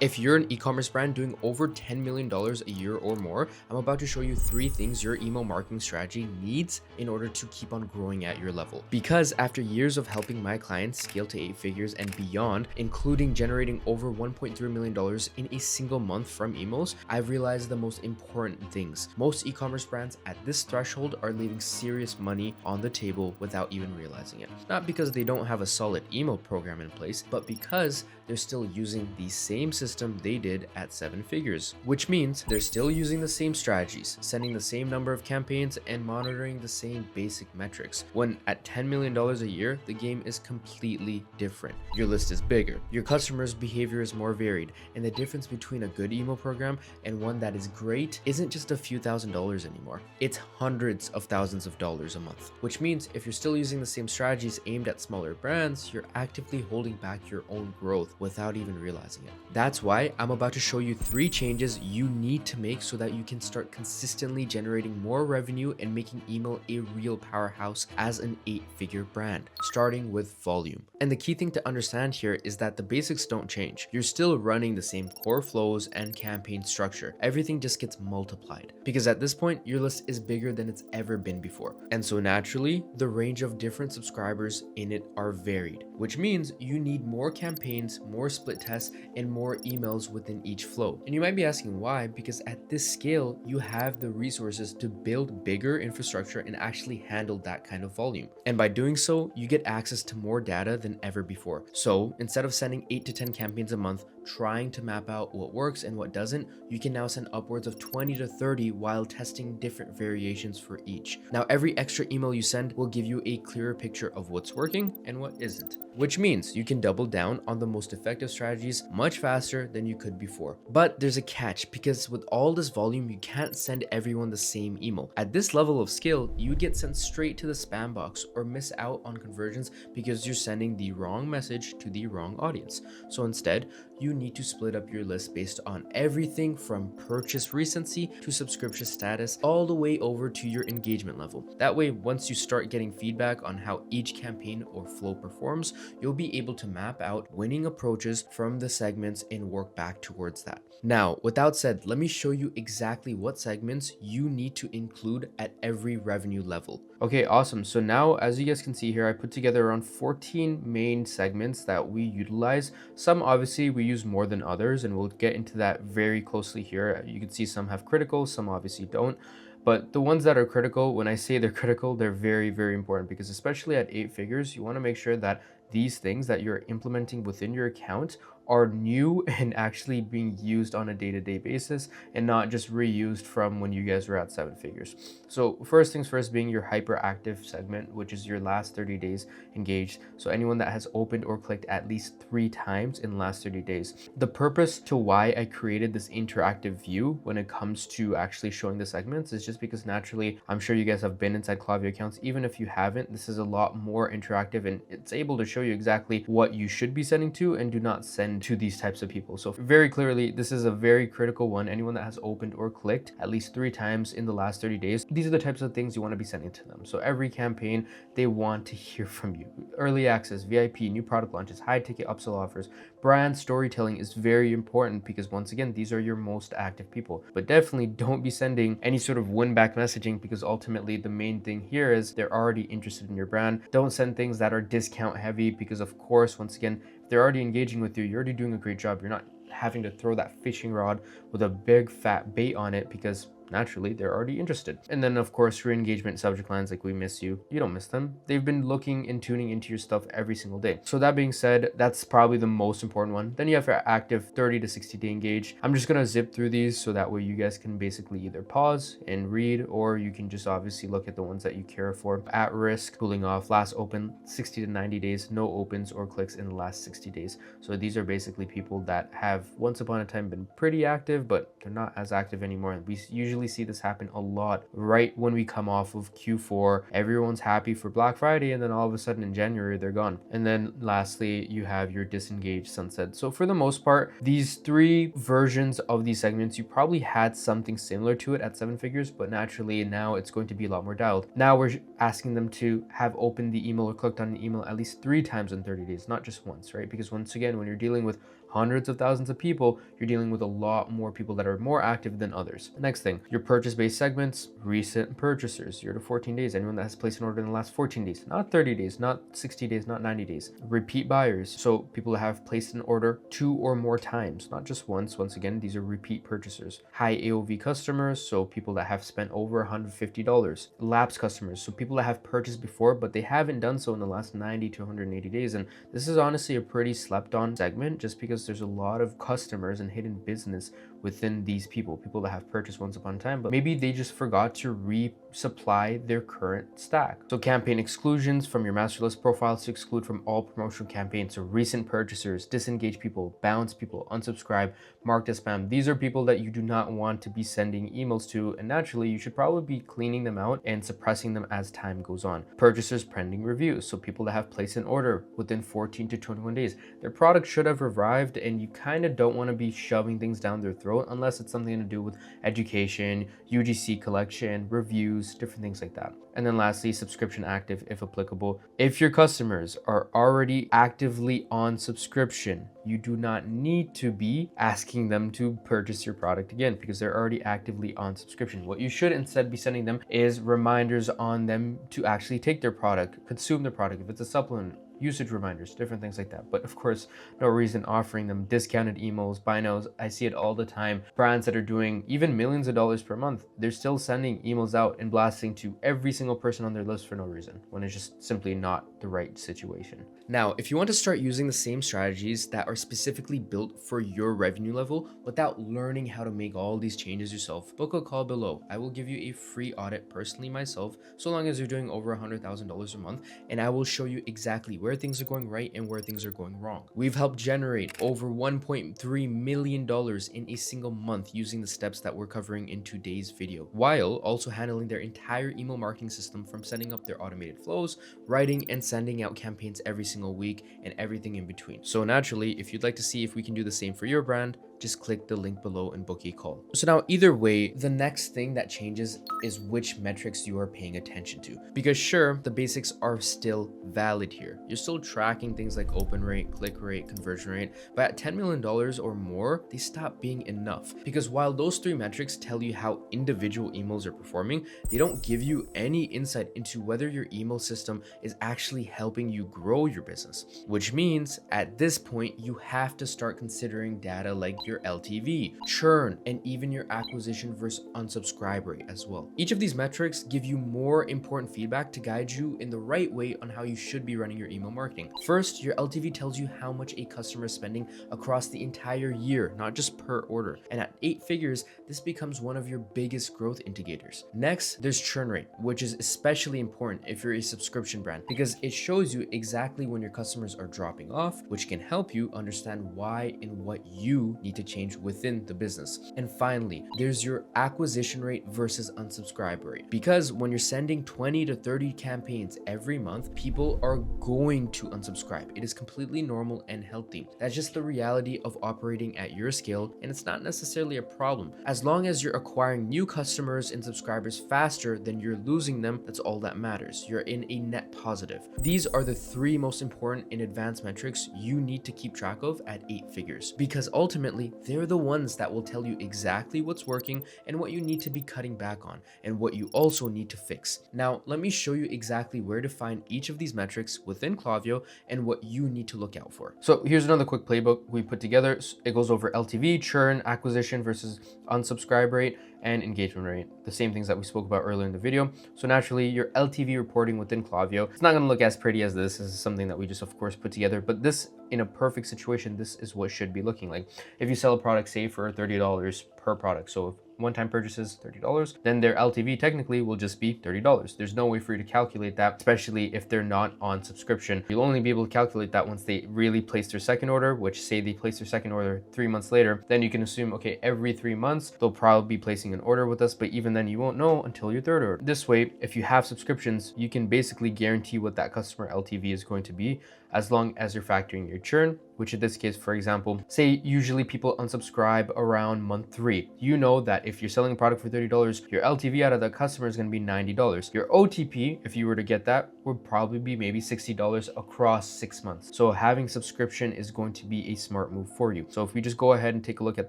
If you're an e-commerce brand doing over $10 million a year or more, I'm about to show you 3 things your email marketing strategy needs in order to keep on growing at your level. Because after years of helping my clients scale to 8 figures and beyond, including generating over $1.3 million in a single month from emails, I've realized the most important things. Most e-commerce brands at this threshold are leaving serious money on the table without even realizing it. Not because they don't have a solid email program in place, but because they're still using the same system they did at 7 figures, which means they're still using the same strategies, sending the same number of campaigns, and monitoring the same basic metrics. When at $10 million a year, the game is completely different. Your list is bigger, your customers' behavior is more varied, and the difference between a good email program and one that is great isn't just a few $1,000s anymore. It's hundreds of thousands of dollars a month, which means if you're still using the same strategies aimed at smaller brands, you're actively holding back your own growth without even realizing it. That's why I'm about to show you 3 changes you need to make so that you can start consistently generating more revenue and making email a real powerhouse as an 8-figure brand, starting with volume. And the key thing to understand here is that the basics don't change. You're still running the same core flows and campaign structure. Everything just gets multiplied because at this point, your list is bigger than it's ever been before. And so naturally, the range of different subscribers in it are varied, which means you need more campaigns, more split tests, and more emails within each flow. And you might be asking why, because at this scale, you have the resources to build bigger infrastructure and actually handle that kind of volume. And by doing so, you get access to more data than ever before. So instead of sending 8 to 10 campaigns a month, trying to map out what works and what doesn't, you can now send upwards of 20 to 30 while testing different variations for each. Now, every extra email you send will give you a clearer picture of what's working and what isn't, which means you can double down on the most effective strategies much faster than you could before. But there's a catch, because with all this volume, you can't send everyone the same email. At this level of skill, you get sent straight to the spam box or miss out on conversions because you're sending the wrong message to the wrong audience. So instead, you need to split up your list based on everything from purchase recency to subscription status, all the way over to your engagement level. That way, once you start getting feedback on how each campaign or flow performs, you'll be able to map out winning approaches from the segments and work back towards that. Now, with that said, let me show you exactly what segments you need to include at every revenue level. Okay, awesome. So now, as you guys can see here, I put together around 14 main segments that we utilize. Some obviously we use more than others, and we'll get into that very closely here. You can see some have critical, some obviously don't. But the ones that are critical, when I say they're critical, they're very, very important, because especially at 8 figures, you want to make sure that these things that you're implementing within your account are new and actually being used on a day-to-day basis and not just reused from when you guys were at 7 figures. So first things first, being your hyperactive segment, which is your last 30 days engaged. So anyone that has opened or clicked at least 3 times in the last 30 days. The purpose to why I created this interactive view when it comes to actually showing the segments is just because naturally, I'm sure you guys have been inside Klaviyo accounts. Even if you haven't, this is a lot more interactive and it's able to show you exactly what you should be sending to and do not send to these types of people. So very clearly, this is a very critical one. Anyone that has opened or clicked at least 3 times in the last 30 days, these are the types of things you want to be sending to them. So every campaign, they want to hear from you. Early access, VIP, new product launches, high ticket upsell offers, brand storytelling is very important, because once again, these are your most active people. But definitely don't be sending any sort of win back messaging, because ultimately the main thing here is they're already interested in your brand. Don't send things that are discount heavy, because of course, once again, if they're already engaging with you, you're already doing a great job. You're not having to throw that fishing rod with a big fat bait on it, because naturally they're already interested. And then of course, re-engagement subject lines like "we miss you," you don't miss them. They've been looking and tuning into your stuff every single day. So that being said, that's probably the most important one. Then you have your active 30 to 60 day engage. I'm just gonna zip through these so that way you guys can basically either pause and read, or you can just obviously look at the ones that you care for. At risk, cooling off, last open 60 to 90 days, no opens or clicks in the last 60 days. So these are basically people that have once upon a time been pretty active, but they're not as active anymore. We usually see this happen a lot right when we come off of Q4. Everyone's happy for Black Friday, and then all of a sudden in January they're gone. And then lastly, you have your disengaged sunset. So for the most part, these 3 versions of these segments, you probably had something similar to it at 7 figures, but naturally now it's going to be a lot more dialed. Now we're asking them to have opened the email or clicked on an email at least 3 times in 30 days, not just once, right? Because once again, when you're dealing with hundreds of thousands of people, you're dealing with a lot more people that are more active than others. Next thing, your purchase-based segments, recent purchasers, 0 to 14 days, anyone that has placed an order in the last 14 days, not 30 days, not 60 days, not 90 days. Repeat buyers, so people that have placed an order 2 or more times, not just once. Once again, these are repeat purchasers. High AOV customers, so people that have spent over $150. Lapsed customers, so people that have purchased before, but they haven't done so in the last 90 to 180 days. And this is honestly a pretty slept on segment just because there's a lot of customers and hidden business within these people that have purchased once upon a time, but maybe they just forgot to resupply their current stack. So campaign exclusions, from your master list profiles to exclude from all promotional campaigns. So recent purchasers, disengage people, bounce people, unsubscribe, marked as spam. These are people that you do not want to be sending emails to, and naturally you should probably be cleaning them out and suppressing them as time goes on. Purchasers pending reviews, so people that have placed an order within 14 to 21 days. Their product should have arrived, and you kind of don't want to be shoving things down their throat unless it's something to do with education, UGC collection, reviews, different things like that. And then lastly, subscription active if applicable. If your customers are already actively on subscription, you do not need to be asking them to purchase your product again because they're already actively on subscription. What you should instead be sending them is reminders on them to actually take their product, consume their product. If it's a supplement, usage reminders, different things like that. But of course, no reason offering them discounted emails, buy nows. I see it all the time. Brands that are doing even millions of dollars per month, they're still sending emails out and blasting to every single person on their list for no reason, when it's just simply not the right situation. Now, if you want to start using the same strategies that are specifically built for your revenue level without learning how to make all these changes yourself, book a call below. I will give you a free audit personally myself, so long as you're doing over $100,000 a month, and I will show you exactly where things are going right and where things are going wrong. We've helped generate over $1.3 million in a single month using the steps that we're covering in today's video, while also handling their entire email marketing system, from setting up their automated flows, writing and sending out campaigns every single week, and everything in between. So naturally, if you'd like to see if we can do the same for your brand, just click the link below and book a call. So now either way, the next thing that changes is which metrics you are paying attention to. Because sure, the basics are still valid here. You're still tracking things like open rate, click rate, conversion rate, but at $10 million or more, they stop being enough. Because while those three metrics tell you how individual emails are performing, they don't give you any insight into whether your email system is actually helping you grow your business. Which means at this point, you have to start considering data like your LTV, churn, and even your acquisition versus unsubscribe rate as well. Each of these metrics give you more important feedback to guide you in the right way on how you should be running your email marketing. First, your LTV tells you how much a customer is spending across the entire year, not just per order. And at 8 figures, this becomes one of your biggest growth indicators. Next, there's churn rate, which is especially important if you're a subscription brand, because it shows you exactly when your customers are dropping off, which can help you understand why and what you need to change within the business. And finally, there's your acquisition rate versus unsubscribe rate, because when you're sending 20 to 30 campaigns every month, people are going to unsubscribe. It is completely normal and healthy. That's just the reality of operating at your scale, and it's not necessarily a problem. As long as you're acquiring new customers and subscribers faster than you're losing them, that's all that matters. You're in a net positive. These are the 3 most important and advanced metrics you need to keep track of at 8 figures, because ultimately they're the ones that will tell you exactly what's working and what you need to be cutting back on, and what you also need to fix. Now, let me show you exactly where to find each of these metrics within Klaviyo and what you need to look out for. So here's another quick playbook we put together. It goes over LTV, churn, acquisition versus unsubscribe rate, and engagement rate, the same things that we spoke about earlier in the video. So naturally, your LTV reporting within Klaviyo, it's not going to look as pretty as this. This is something that we just of course put together, but this, in a perfect situation, this is what should be looking like. If you sell a product, say for $30 per product, so if one-time purchases $30, then their LTV technically will just be $30. There's no way for you to calculate that, especially if they're not on subscription. You'll only be able to calculate that once they really place their second order, which say they place their second order 3 months later, then you can assume, okay, every 3 months, they'll probably be placing an order with us, but even then you won't know until your third order. This way, if you have subscriptions, you can basically guarantee what that customer LTV is going to be as long as you're factoring your churn, which in this case, for example, say usually people unsubscribe around month 3. You know that if you're selling a product for $30, your LTV out of that customer is going to be $90. Your OTP, if you were to get that, would probably be maybe $60 across 6 months. So having subscription is going to be a smart move for you. So if we just go ahead and take a look at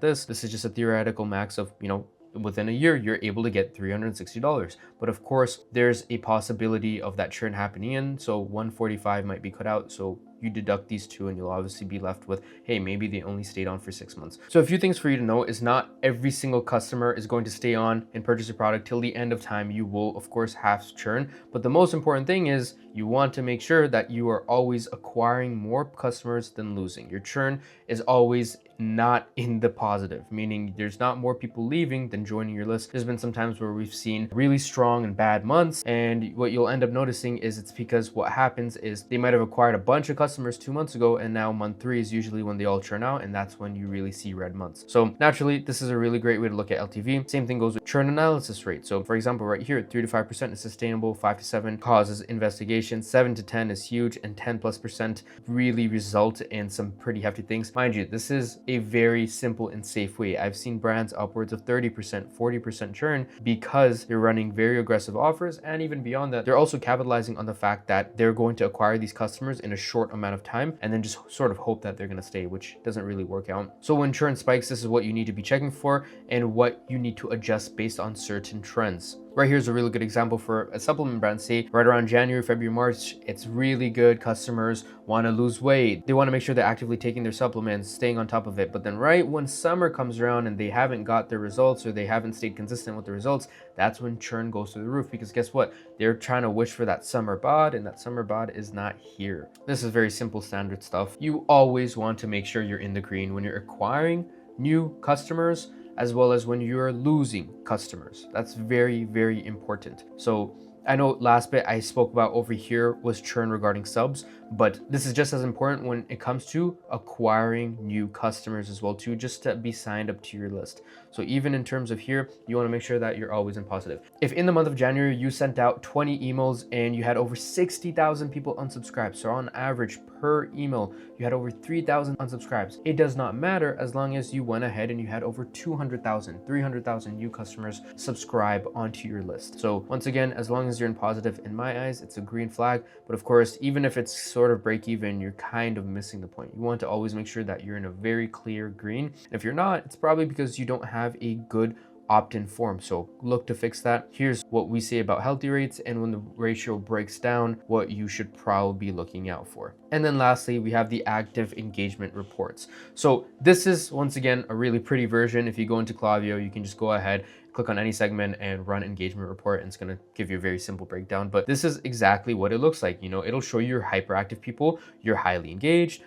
this, this is just a theoretical max of, within a year, you're able to get $360. But of course, there's a possibility of that churn happening in. So 145 might be cut out. So you deduct these two and you'll obviously be left with, hey, maybe they only stayed on for 6 months. So a few things for you to know is not every single customer is going to stay on and purchase a product till the end of time. You will, of course, have churn. But the most important thing is you want to make sure that you are always acquiring more customers than losing. Your churn is always not in the positive, meaning there's not more people leaving than joining your list. There's been some times where we've seen really strong and bad months, and what you'll end up noticing is it's because what happens is they might have acquired a bunch of customers 2 months ago, and now month 3 is usually when they all churn out, and that's when you really see red months. So naturally, this is a really great way to look at LTV. Same thing goes with churn analysis rate. So for example, right here, 3 to 5% is sustainable, 5 to 7 causes investigation, 7 to 10 is huge, and 10+% really result in some pretty hefty things. Mind you, this is a very simple and safe way. I've seen brands upwards of 30%, 40% churn because they're running very aggressive offers, and even beyond that, they're also capitalizing on the fact that they're going to acquire these customers in a short amount of time and then just sort of hope that they're going to stay, which doesn't really work out. So when churn spikes, this is what you need to be checking for and what you need to adjust based on certain trends. Right here's a really good example for a supplement brand. Say right around January, February, March, it's really good. Customers want to lose weight. They want to make sure they're actively taking their supplements, staying on top of it. But then right when summer comes around and they haven't got their results or they haven't stayed consistent with the results, that's when churn goes through the roof, because guess what? They're trying to wish for that summer bod, and that summer bod is not here. This is very simple standard stuff. You always want to make sure you're in the green when you're acquiring new customers, as well as when you're losing customers. That's very, very important. So I know last bit I spoke about over here was churn regarding subs, but this is just as important when it comes to acquiring new customers as well too, just to be signed up to your list. So even in terms of here, you want to make sure that you're always in positive. If in the month of January you sent out 20 emails and you had over 60,000 people unsubscribe, so on average per email you had over 3,000 unsubscribes, it does not matter as long as you went ahead and you had over 200,000, 300,000 new customers subscribe onto your list. So once again, as long as you're in positive, in my eyes, it's a green flag. But of course, even if it's sort of break even, you're kind of missing the point. You want to always make sure that you're in a very clear green. If you're not, it's probably because you don't have a good opt-in form. So look to fix that. Here's what we say about healthy rates, and when the ratio breaks down, what you should probably be looking out for. And then lastly, we have the active engagement reports. So this is once again a really pretty version. If you go into Klaviyo, you can just go ahead, click on any segment and run engagement report, and it's going to give you a very simple breakdown. But this is exactly what it looks like. It'll show you your hyperactive people, you're highly engaged,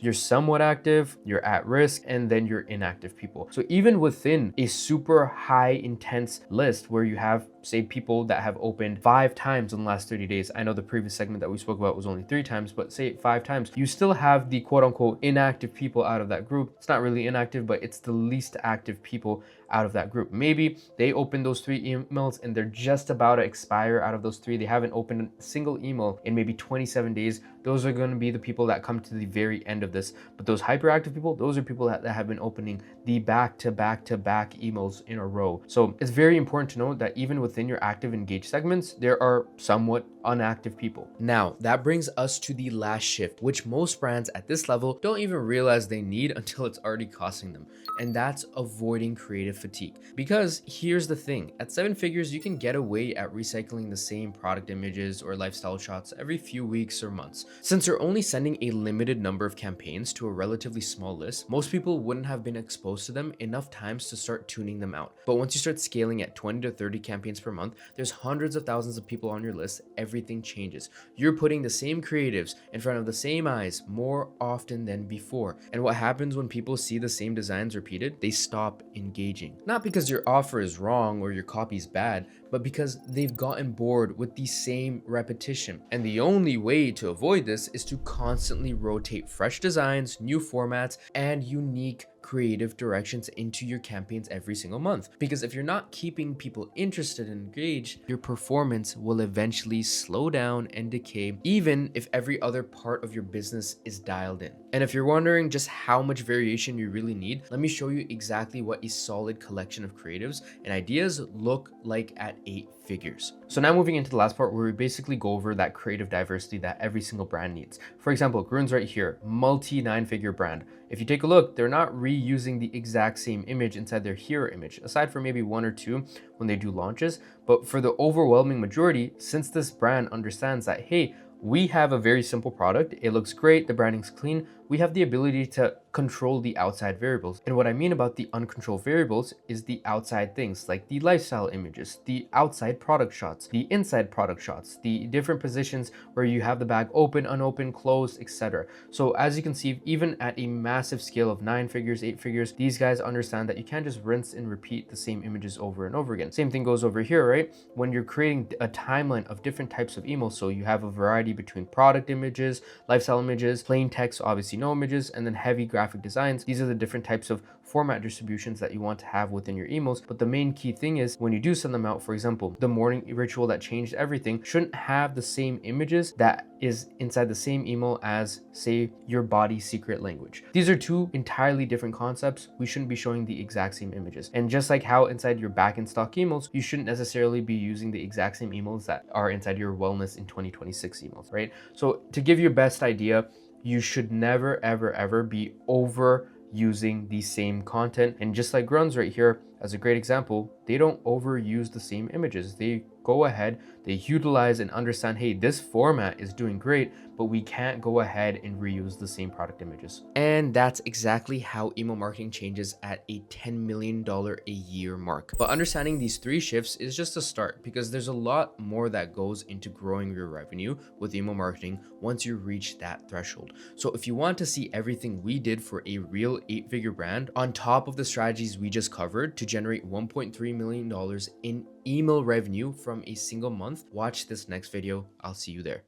you're somewhat active, you're at risk, and then your inactive people. So even within a super high intense list where you have, say, people that have opened 5 times in the last 30 days, I know the previous segment that we spoke about was only 3 times, but say 5 times, you still have the quote unquote inactive people out of that group. It's not really inactive, but it's the least active people out of that group. Maybe they opened those 3 emails and they're just about to expire. Out of those 3, they haven't opened a single email in maybe 27 days. Those are going to be the people that come to the very end of this. But those hyperactive people, those are people that have been opening the back-to-back emails in a row. So it's very important to note that even within your active engaged segments, there are somewhat unactive people. Now, that brings us to the last shift, which most brands at this level don't even realize they need until it's already costing them. And that's avoiding creative fatigue. Because here's the thing, at 7 figures, you can get away at recycling the same product images or lifestyle shots every few weeks or months. Since you're only sending a limited number of campaigns to a relatively small list, most people wouldn't have been exposed to them enough times to start tuning them out. But once you start scaling at 20 to 30 campaigns per month, there's hundreds of thousands of people on your list. Everything changes. You're putting the same creatives in front of the same eyes more often than before. And what happens when people see the same designs repeated? They stop engaging. Not because your offer is wrong or your copy is bad, but because they've gotten bored with the same repetition. And the only way to avoid this is to constantly rotate fresh designs, new formats, and unique creative directions into your campaigns every single month. Because if you're not keeping people interested and engaged, your performance will eventually slow down and decay, even if every other part of your business is dialed in. And if you're wondering just how much variation you really need, let me show you exactly what a solid collection of creatives and ideas look like at 8 figures. So now moving into the last part where we basically go over that creative diversity that every single brand needs. For example, Grun's right here, multi 9-figure brand. If you take a look, they're not reusing the exact same image inside their hero image, aside from maybe 1 or 2 when they do launches. But for the overwhelming majority, since this brand understands that, hey, we have a very simple product, it looks great, the branding's clean, we have the ability to control the outside variables. And what I mean about the uncontrolled variables is the outside things like the lifestyle images, the outside product shots, the inside product shots, the different positions where you have the bag open, unopened, closed, etc. So as you can see, even at a massive scale of 9 figures, 8 figures, these guys understand that you can't just rinse and repeat the same images over and over again. Same thing goes over here, right? When you're creating a timeline of different types of emails, so you have a variety between product images, lifestyle images, plain text, obviously no images, and then heavy graphic designs. These are the different types of format distributions that you want to have within your emails. But the main key thing is when you do send them out, for example, the morning ritual that changed everything shouldn't have the same images that is inside the same email as, say, your body secret language. These are 2 entirely different concepts. We shouldn't be showing the exact same images. And just like how inside your back in stock emails, you shouldn't necessarily be using the exact same emails that are inside your wellness in 2026 emails, right? So to give you a best idea, you should never, ever be over using the same content. And just like Grun's right here, as a great example, they don't overuse the same images. They go ahead, they utilize and understand, hey, this format is doing great, but we can't go ahead and reuse the same product images. And that's exactly how email marketing changes at a $10 million a year mark. But understanding these 3 shifts is just a start, because there's a lot more that goes into growing your revenue with email marketing once you reach that threshold. So if you want to see everything we did for a real 8-figure brand on top of the strategies we just covered to generate $1.3 million in email revenue from a single month, watch this next video. I'll see you there.